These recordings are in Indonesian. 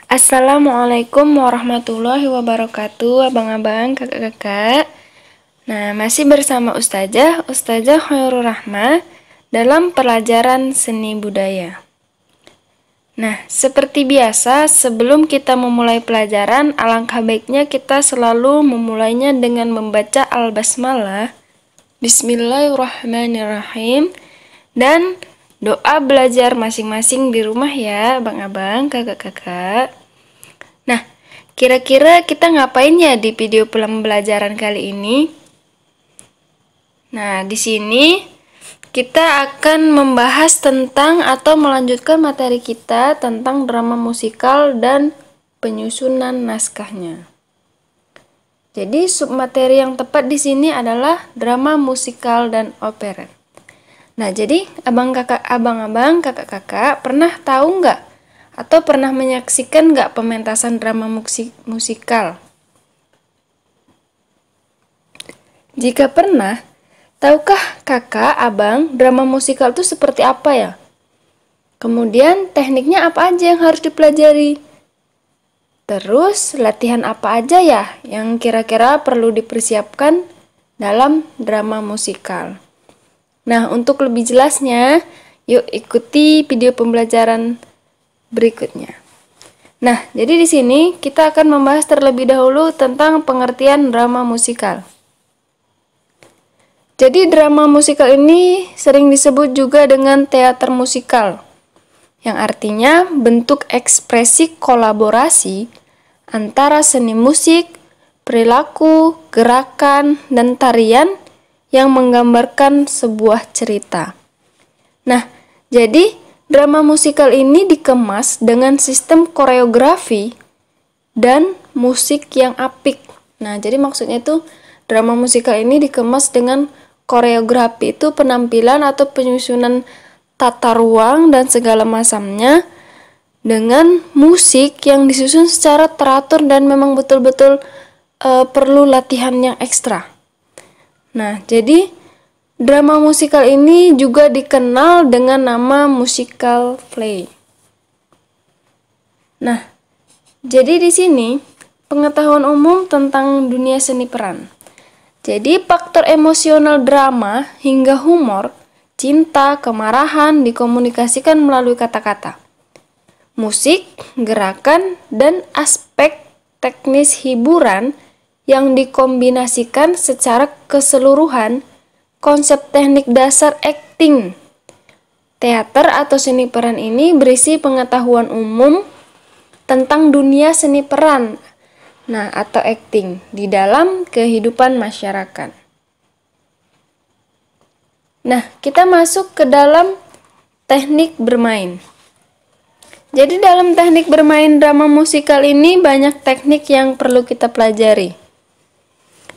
Assalamualaikum warahmatullahi wabarakatuh, abang-abang, kakak-kakak. Nah, masih bersama Ustazah Khairul Rahmah dalam pelajaran seni budaya. Nah, seperti biasa, sebelum kita memulai pelajaran, alangkah baiknya kita selalu memulainya dengan membaca Al-Basmalah, Bismillahirrahmanirrahim, dan doa belajar masing-masing di rumah ya, abang-abang, kakak-kakak. Nah, kira-kira kita ngapain ya di video pembelajaran kali ini? Nah, di sini kita akan membahas tentang atau melanjutkan materi kita tentang drama musikal dan penyusunan naskahnya. Jadi, submateri yang tepat di sini adalah drama musikal dan operet. Nah, jadi abang-abang, kakak-kakak pernah tahu nggak atau pernah menyaksikan nggak pementasan drama musikal? Jika pernah, tahukah kakak, abang, drama musikal itu seperti apa ya? Kemudian tekniknya apa aja yang harus dipelajari? Terus latihan apa aja ya yang kira-kira perlu dipersiapkan dalam drama musikal? Nah, untuk lebih jelasnya, yuk ikuti video pembelajaran berikutnya. Nah, jadi di sini kita akan membahas terlebih dahulu tentang pengertian drama musikal. Jadi drama musikal ini sering disebut juga dengan teater musikal, yang artinya bentuk ekspresi kolaborasi antara seni musik, perilaku, gerakan, dan tarian yang menggambarkan sebuah cerita. Nah, jadi drama musikal ini dikemas dengan sistem koreografi dan musik yang apik. Nah, jadi maksudnya itu drama musikal ini dikemas dengan koreografi, itu penampilan atau penyusunan tata ruang dan segala macamnya, dengan musik yang disusun secara teratur dan memang betul-betul perlu latihan yang ekstra. Nah, jadi drama musikal ini juga dikenal dengan nama musical play. Nah, jadi di sini pengetahuan umum tentang dunia seni peran. Jadi faktor emosional drama hingga humor, cinta, kemarahan dikomunikasikan melalui kata-kata. Musik, gerakan, dan aspek teknis hiburan yang dikombinasikan secara keseluruhan konsep teknik dasar acting. Teater atau seni peran ini berisi pengetahuan umum tentang dunia seni peran, nah atau acting, di dalam kehidupan masyarakat. Nah, kita masuk ke dalam teknik bermain. Jadi dalam teknik bermain drama musikal ini banyak teknik yang perlu kita pelajari.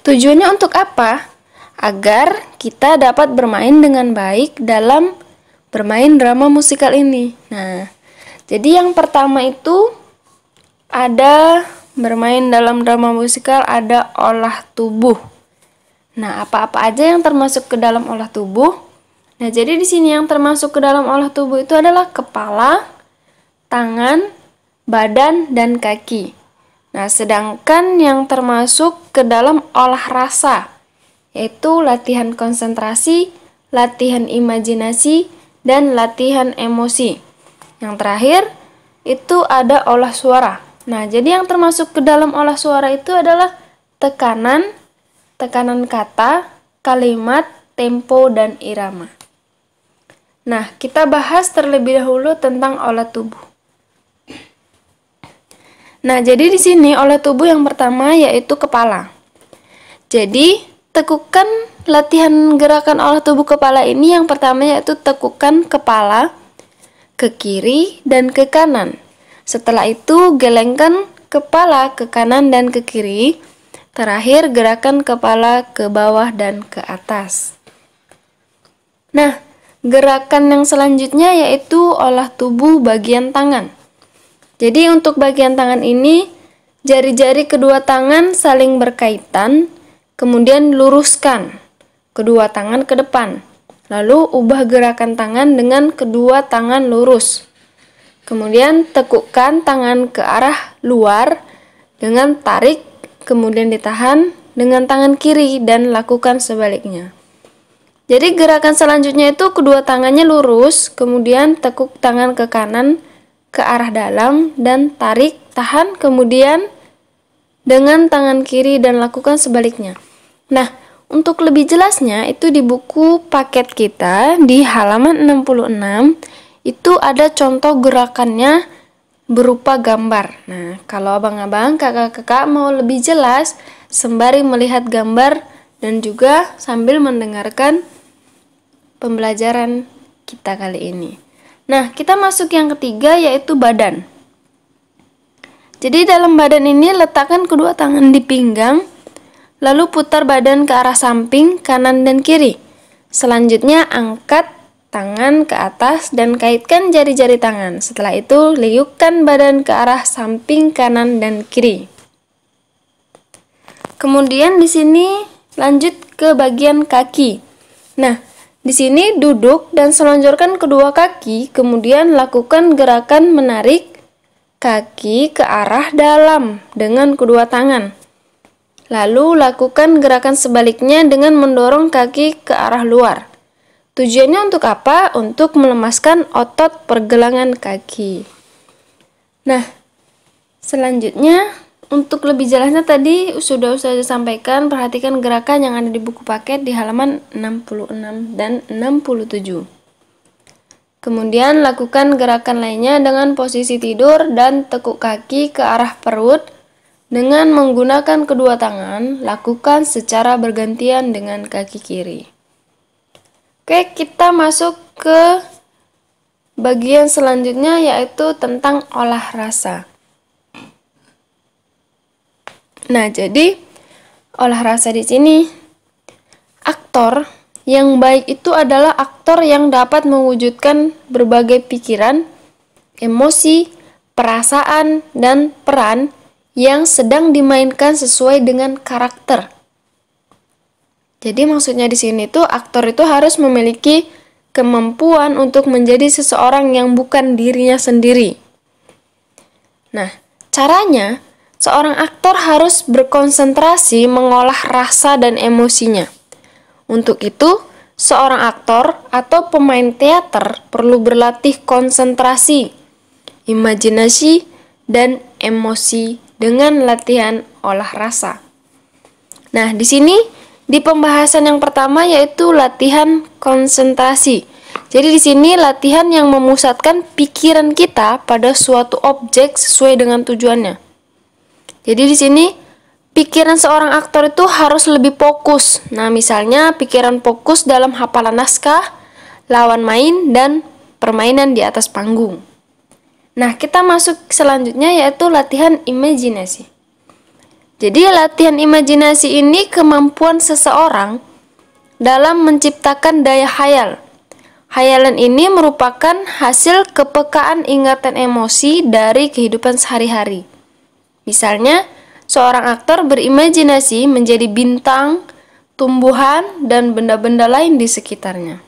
Tujuannya untuk apa? Agar kita dapat bermain dengan baik dalam bermain drama musikal ini. Nah, jadi yang pertama itu ada bermain dalam drama musikal, ada olah tubuh. Nah, apa-apa aja yang termasuk ke dalam olah tubuh? Nah, jadi di sini yang termasuk ke dalam olah tubuh itu adalah kepala, tangan, badan, dan kaki. Nah, sedangkan yang termasuk ke dalam olah rasa, yaitu latihan konsentrasi, latihan imajinasi, dan latihan emosi. Yang terakhir, itu ada olah suara. Nah, jadi yang termasuk ke dalam olah suara itu adalah tekanan kata, kalimat, tempo, dan irama. Nah, kita bahas terlebih dahulu tentang olah tubuh. Nah, jadi di sini olah tubuh yang pertama yaitu kepala. Jadi, tekukan latihan gerakan olah tubuh kepala ini yang pertama yaitu tekukan kepala ke kiri dan ke kanan. Setelah itu, gelengkan kepala ke kanan dan ke kiri. Terakhir, gerakan kepala ke bawah dan ke atas. Nah, gerakan yang selanjutnya yaitu olah tubuh bagian tangan. Jadi untuk bagian tangan ini, jari-jari kedua tangan saling berkaitan, kemudian luruskan kedua tangan ke depan. Lalu ubah gerakan tangan dengan kedua tangan lurus. Kemudian tekukkan tangan ke arah luar dengan tarik, kemudian ditahan dengan tangan kiri dan lakukan sebaliknya. Jadi gerakan selanjutnya itu kedua tangannya lurus, kemudian tekuk tangan ke kanan ke arah dalam dan tarik, tahan, kemudian dengan tangan kiri dan lakukan sebaliknya. Nah, untuk lebih jelasnya itu di buku paket kita di halaman 66 itu ada contoh gerakannya berupa gambar. Nah, kalau abang-abang, kakak-kakak mau lebih jelas sembari melihat gambar dan juga sambil mendengarkan pembelajaran kita kali ini. Nah, kita masuk yang ketiga yaitu badan. Jadi dalam badan ini letakkan kedua tangan di pinggang, lalu putar badan ke arah samping, kanan dan kiri. Selanjutnya angkat tangan ke atas dan kaitkan jari-jari tangan. Setelah itu liukkan badan ke arah samping, kanan dan kiri. Kemudian di sini lanjut ke bagian kaki. Nah, di sini duduk dan selonjorkan kedua kaki, kemudian lakukan gerakan menarik kaki ke arah dalam dengan kedua tangan. Lalu lakukan gerakan sebaliknya dengan mendorong kaki ke arah luar. Tujuannya untuk apa? Untuk melemaskan otot pergelangan kaki. Nah, selanjutnya untuk lebih jelasnya tadi sudah saya sampaikan, perhatikan gerakan yang ada di buku paket di halaman 66 dan 67. Kemudian lakukan gerakan lainnya dengan posisi tidur dan tekuk kaki ke arah perut dengan menggunakan kedua tangan, lakukan secara bergantian dengan kaki kiri. Oke, kita masuk ke bagian selanjutnya yaitu tentang olah rasa. Nah, jadi olah rasa di sini aktor yang baik itu adalah aktor yang dapat mewujudkan berbagai pikiran, emosi, perasaan, dan peran yang sedang dimainkan sesuai dengan karakter. Jadi maksudnya di sini tuh aktor itu harus memiliki kemampuan untuk menjadi seseorang yang bukan dirinya sendiri. Nah, caranya seorang aktor harus berkonsentrasi mengolah rasa dan emosinya. Untuk itu, seorang aktor atau pemain teater perlu berlatih konsentrasi, imajinasi, dan emosi dengan latihan olah rasa. Nah, di sini di pembahasan yang pertama yaitu latihan konsentrasi. Jadi di sini latihan yang memusatkan pikiran kita pada suatu objek sesuai dengan tujuannya. Jadi di sini pikiran seorang aktor itu harus lebih fokus. Nah, misalnya pikiran fokus dalam hafalan naskah, lawan main, dan permainan di atas panggung. Nah, kita masuk selanjutnya yaitu latihan imajinasi. Jadi latihan imajinasi ini kemampuan seseorang dalam menciptakan daya khayal. Khayalan ini merupakan hasil kepekaan ingatan emosi dari kehidupan sehari-hari. Misalnya, seorang aktor berimajinasi menjadi bintang, tumbuhan, dan benda-benda lain di sekitarnya.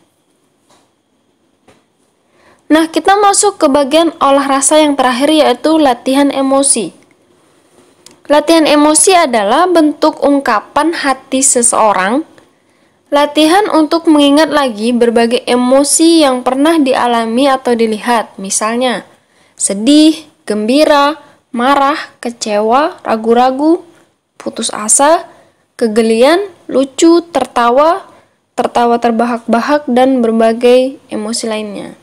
Nah, kita masuk ke bagian olah rasa yang terakhir yaitu latihan emosi. Latihan emosi adalah bentuk ungkapan hati seseorang. Latihan untuk mengingat lagi berbagai emosi yang pernah dialami atau dilihat. Misalnya, sedih, gembira, marah, kecewa, ragu-ragu, putus asa, kegelian, lucu, tertawa, tertawa terbahak-bahak, dan berbagai emosi lainnya.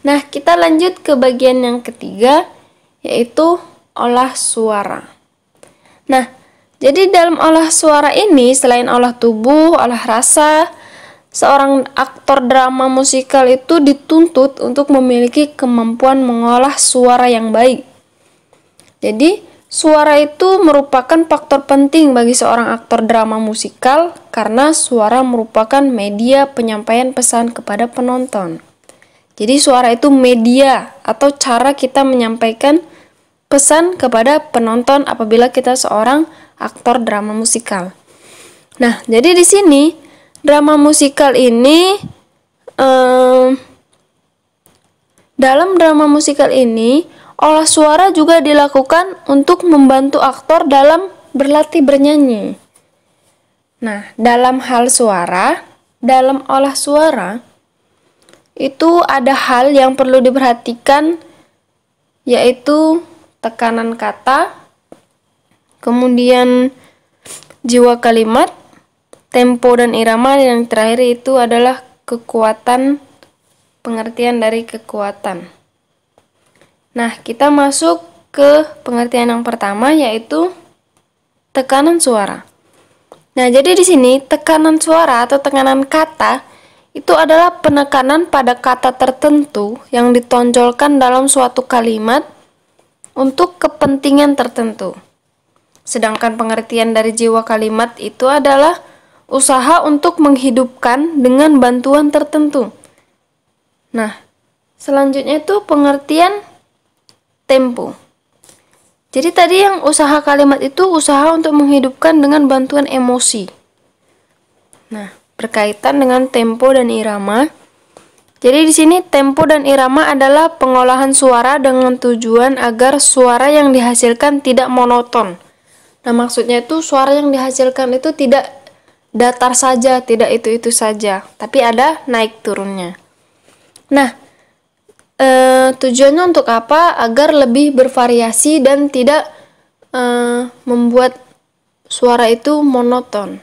Nah, kita lanjut ke bagian yang ketiga, yaitu olah suara. Nah, jadi dalam olah suara ini, selain olah tubuh, olah rasa, seorang aktor drama musikal itu dituntut untuk memiliki kemampuan mengolah suara yang baik. Jadi, suara itu merupakan faktor penting bagi seorang aktor drama musikal karena suara merupakan media penyampaian pesan kepada penonton. Jadi, suara itu media atau cara kita menyampaikan pesan kepada penonton apabila kita seorang aktor drama musikal. Nah, jadi di sini drama musikal ini Dalam drama musikal ini, olah suara juga dilakukan untuk membantu aktor dalam berlatih bernyanyi. Nah, dalam hal suara, dalam olah suara, itu ada hal yang perlu diperhatikan, yaitu tekanan kata, kemudian jiwa kalimat, tempo dan irama, dan yang terakhir itu adalah kekuatan, pengertian dari kekuatan. Nah, kita masuk ke pengertian yang pertama, yaitu tekanan suara. Nah, jadi di sini tekanan suara atau tekanan kata itu adalah penekanan pada kata tertentu yang ditonjolkan dalam suatu kalimat untuk kepentingan tertentu. Sedangkan pengertian dari jiwa kalimat itu adalah usaha untuk menghidupkan dengan bantuan tertentu. Nah, selanjutnya itu pengertian tempo. Jadi tadi yang usaha kalimat itu usaha untuk menghidupkan dengan bantuan emosi. Nah, berkaitan dengan tempo dan irama. Jadi di sini tempo dan irama adalah pengolahan suara dengan tujuan agar suara yang dihasilkan tidak monoton. Nah, maksudnya itu suara yang dihasilkan itu tidak datar saja, tidak itu-itu saja, tapi ada naik turunnya. Nah, tujuannya untuk apa? Agar lebih bervariasi dan tidak membuat suara itu monoton.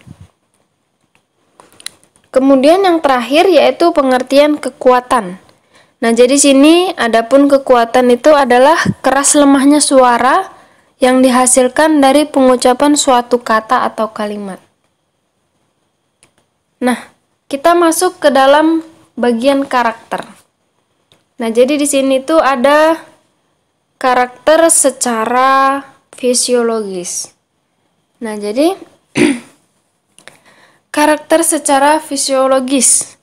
Kemudian yang terakhir yaitu pengertian kekuatan. Nah, jadi sini adapun kekuatan itu adalah keras lemahnya suara yang dihasilkan dari pengucapan suatu kata atau kalimat. Nah, kita masuk ke dalam bagian karakter. Nah, jadi di sini tuh ada karakter secara fisiologis. Nah, jadi karakter secara fisiologis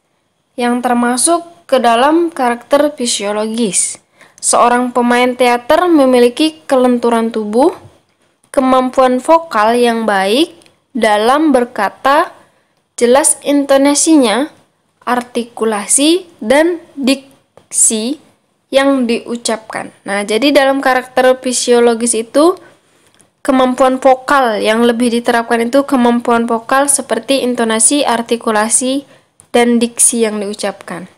yang termasuk ke dalam karakter fisiologis. Seorang pemain teater memiliki kelenturan tubuh, kemampuan vokal yang baik dalam berkata, jelas intonasinya, artikulasi, dan diksi yang diucapkan. Nah, jadi dalam karakter fisiologis itu kemampuan vokal yang lebih diterapkan itu kemampuan vokal seperti intonasi, artikulasi, dan diksi yang diucapkan.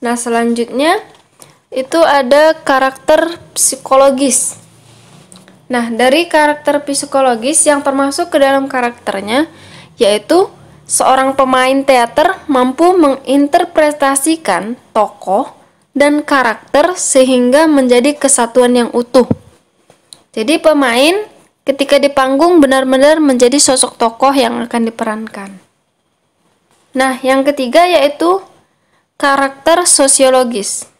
Nah, selanjutnya itu ada karakter psikologis. Nah, dari karakter psikologis yang termasuk ke dalam karakternya yaitu seorang pemain teater mampu menginterpretasikan tokoh dan karakter sehingga menjadi kesatuan yang utuh. Jadi pemain ketika di panggung benar-benar menjadi sosok tokoh yang akan diperankan. Nah, yang ketiga yaitu karakter sosiologis.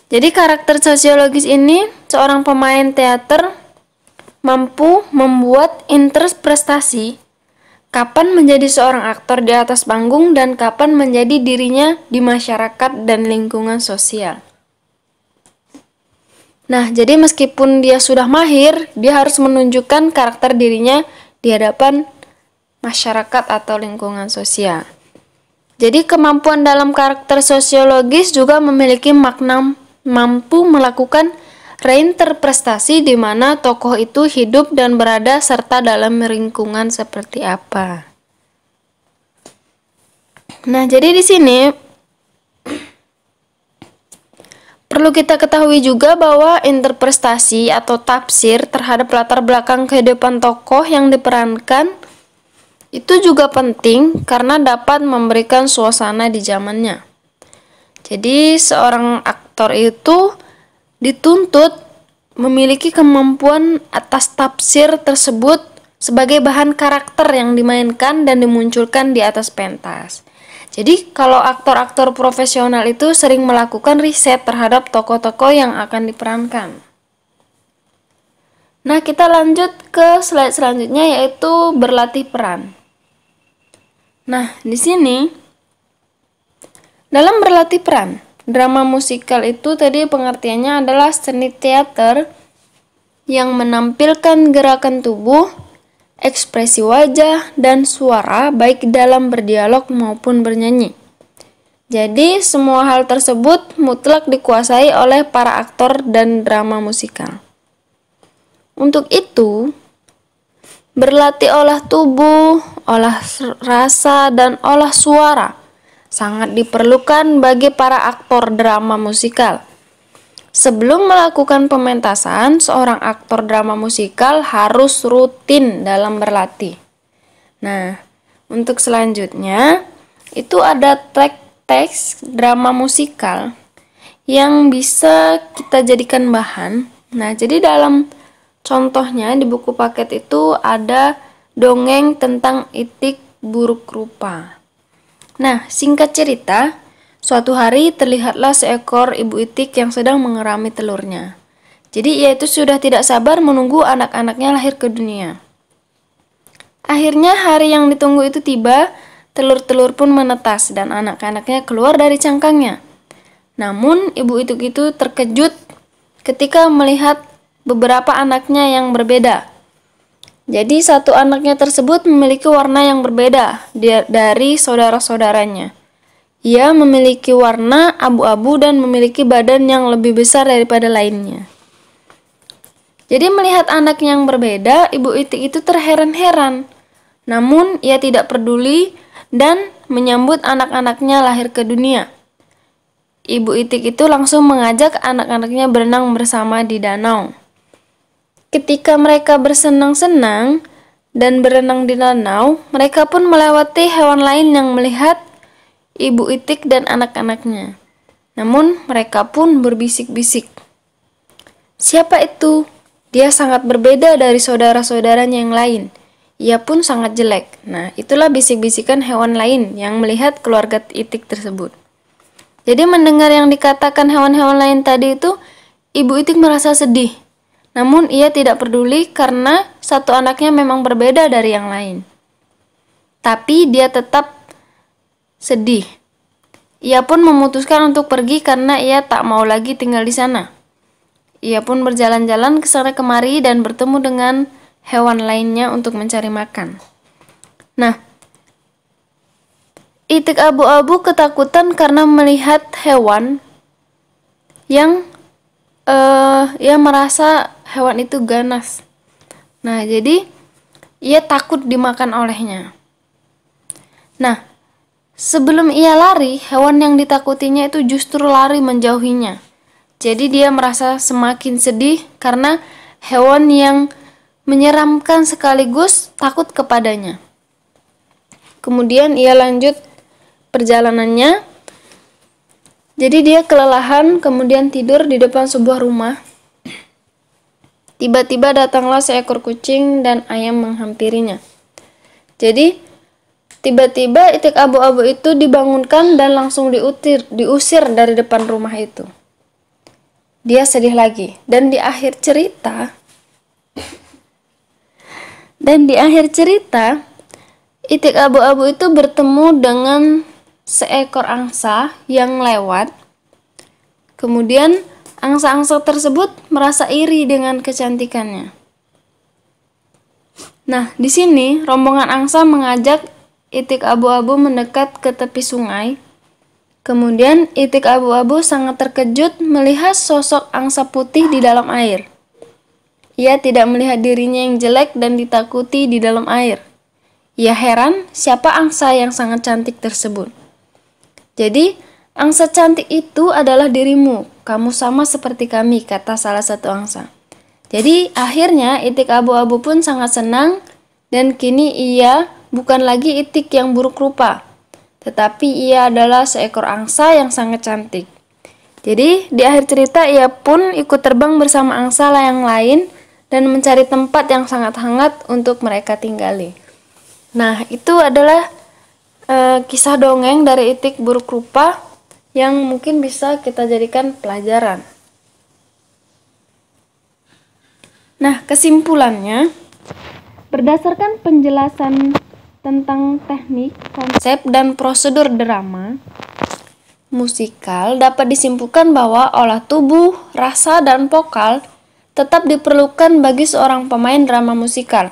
Jadi karakter sosiologis ini seorang pemain teater mampu membuat interpretasi kapan menjadi seorang aktor di atas panggung dan kapan menjadi dirinya di masyarakat dan lingkungan sosial. Nah, jadi meskipun dia sudah mahir, dia harus menunjukkan karakter dirinya di hadapan masyarakat atau lingkungan sosial. Jadi kemampuan dalam karakter sosiologis juga memiliki makna mampu melakukan reinterpretasi di mana tokoh itu hidup dan berada serta dalam lingkungan seperti apa. Nah, jadi di sini perlu kita ketahui juga bahwa interpretasi atau tafsir terhadap latar belakang kehidupan tokoh yang diperankan itu juga penting karena dapat memberikan suasana di zamannya. Jadi seorang aktor itu dituntut memiliki kemampuan atas tafsir tersebut sebagai bahan karakter yang dimainkan dan dimunculkan di atas pentas. Jadi kalau aktor-aktor profesional itu sering melakukan riset terhadap tokoh-tokoh yang akan diperankan. Nah, kita lanjut ke slide selanjutnya yaitu berlatih peran. Nah, di sini dalam berlatih peran, drama musikal itu tadi pengertiannya adalah seni teater yang menampilkan gerakan tubuh, ekspresi wajah, dan suara baik dalam berdialog maupun bernyanyi. Jadi, semua hal tersebut mutlak dikuasai oleh para aktor dan drama musikal. Untuk itu, berlatih olah tubuh, olah rasa, dan olah suara sangat diperlukan bagi para aktor drama musikal. Sebelum melakukan pementasan, seorang aktor drama musikal harus rutin dalam berlatih. Nah, untuk selanjutnya, itu ada teks drama musikal yang bisa kita jadikan bahan. Nah, jadi dalam contohnya di buku paket itu ada dongeng tentang itik buruk rupa. Nah, singkat cerita, suatu hari terlihatlah seekor ibu itik yang sedang mengerami telurnya. Jadi ia itu sudah tidak sabar menunggu anak-anaknya lahir ke dunia. Akhirnya hari yang ditunggu itu tiba, telur-telur pun menetas dan anak-anaknya keluar dari cangkangnya. Namun ibu itik itu terkejut ketika melihat beberapa anaknya yang berbeda. Jadi satu anaknya tersebut memiliki warna yang berbeda dari saudara-saudaranya. Ia memiliki warna abu-abu dan memiliki badan yang lebih besar daripada lainnya. Jadi melihat anak yang berbeda, ibu itik itu terheran-heran. Namun ia tidak peduli dan menyambut anak-anaknya lahir ke dunia. Ibu itik itu langsung mengajak anak-anaknya berenang bersama di danau. Ketika mereka bersenang-senang dan berenang di danau, mereka pun melewati hewan lain yang melihat ibu itik dan anak-anaknya. Namun mereka pun berbisik-bisik. Siapa itu? Dia sangat berbeda dari saudara-saudaranya yang lain. Ia pun sangat jelek. Nah, itulah bisik-bisikan hewan lain yang melihat keluarga itik tersebut. Jadi mendengar yang dikatakan hewan-hewan lain tadi itu, ibu itik merasa sedih. Namun ia tidak peduli karena satu anaknya memang berbeda dari yang lain. Tapi dia tetap sedih. Ia pun memutuskan untuk pergi karena ia tak mau lagi tinggal di sana. Ia pun berjalan-jalan ke sana kemari dan bertemu dengan hewan lainnya untuk mencari makan. Nah, itik abu-abu ketakutan karena melihat hewan yang ia merasa hewan itu ganas. Nah, jadi ia takut dimakan olehnya. Nah, sebelum ia lari, hewan yang ditakutinya itu justru lari menjauhinya. Jadi dia merasa semakin sedih karena hewan yang menyeramkan sekaligus takut kepadanya. Kemudian ia lanjut perjalanannya. Jadi dia kelelahan, kemudian tidur di depan sebuah rumah. Tiba-tiba datanglah seekor kucing dan ayam menghampirinya. Jadi tiba-tiba itik abu-abu itu dibangunkan dan langsung diusir dari depan rumah itu. Dia sedih lagi. Dan di akhir cerita, itik abu-abu itu bertemu dengan seekor angsa yang lewat. Kemudian angsa-angsa tersebut merasa iri dengan kecantikannya. Nah, di sini rombongan angsa mengajak itik abu-abu mendekat ke tepi sungai. Kemudian itik abu-abu sangat terkejut melihat sosok angsa putih di dalam air. Ia tidak melihat dirinya yang jelek dan ditakuti di dalam air. Ia heran siapa angsa yang sangat cantik tersebut. Jadi, angsa cantik itu adalah dirimu. Kamu sama seperti kami, kata salah satu angsa. Jadi, akhirnya itik abu-abu pun sangat senang dan kini ia bukan lagi itik yang buruk rupa, tetapi ia adalah seekor angsa yang sangat cantik. Jadi, di akhir cerita ia pun ikut terbang bersama angsa yang lain dan mencari tempat yang sangat hangat untuk mereka tinggali. Nah, itu adalah kisah dongeng dari itik buruk rupa yang mungkin bisa kita jadikan pelajaran. Nah, kesimpulannya, berdasarkan penjelasan tentang teknik, konsep, dan prosedur drama musikal dapat disimpulkan bahwa olah tubuh, rasa, dan vokal tetap diperlukan bagi seorang pemain drama musikal.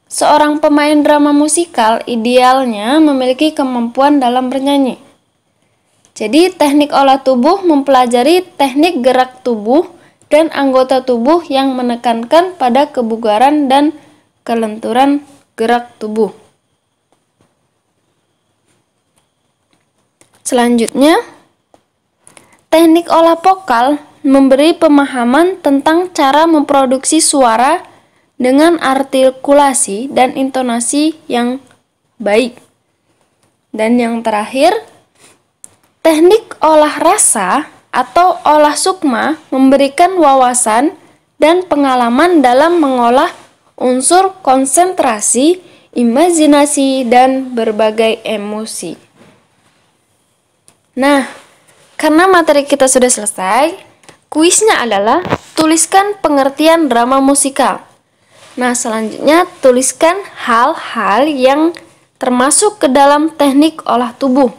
Seorang pemain drama musikal idealnya memiliki kemampuan dalam bernyanyi. Jadi, teknik olah tubuh mempelajari teknik gerak tubuh dan anggota tubuh yang menekankan pada kebugaran dan kelenturan gerak tubuh. Selanjutnya, teknik olah vokal memberi pemahaman tentang cara memproduksi suara dengan artikulasi dan intonasi yang baik. Dan yang terakhir, teknik olah rasa atau olah sukma memberikan wawasan dan pengalaman dalam mengolah unsur konsentrasi, imajinasi, dan berbagai emosi. Nah, karena materi kita sudah selesai, kuisnya adalah tuliskan pengertian drama musikal. Nah, selanjutnya tuliskan hal-hal yang termasuk ke dalam teknik olah tubuh.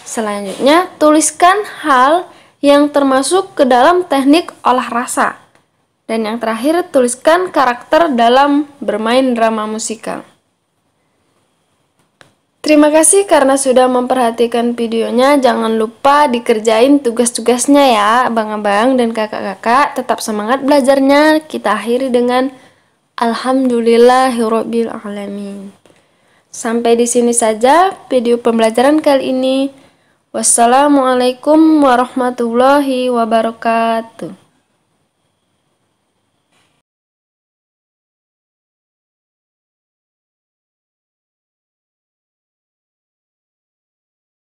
Selanjutnya, tuliskan hal yang termasuk ke dalam teknik olah rasa. Dan yang terakhir, tuliskan karakter dalam bermain drama musikal. Terima kasih karena sudah memperhatikan videonya. Jangan lupa dikerjain tugas-tugasnya ya, abang-abang dan kakak-kakak. Tetap semangat belajarnya. Kita akhiri dengan Alhamdulillahirabbil alamin. Sampai di sini saja video pembelajaran kali ini. Wassalamualaikum warahmatullahi wabarakatuh.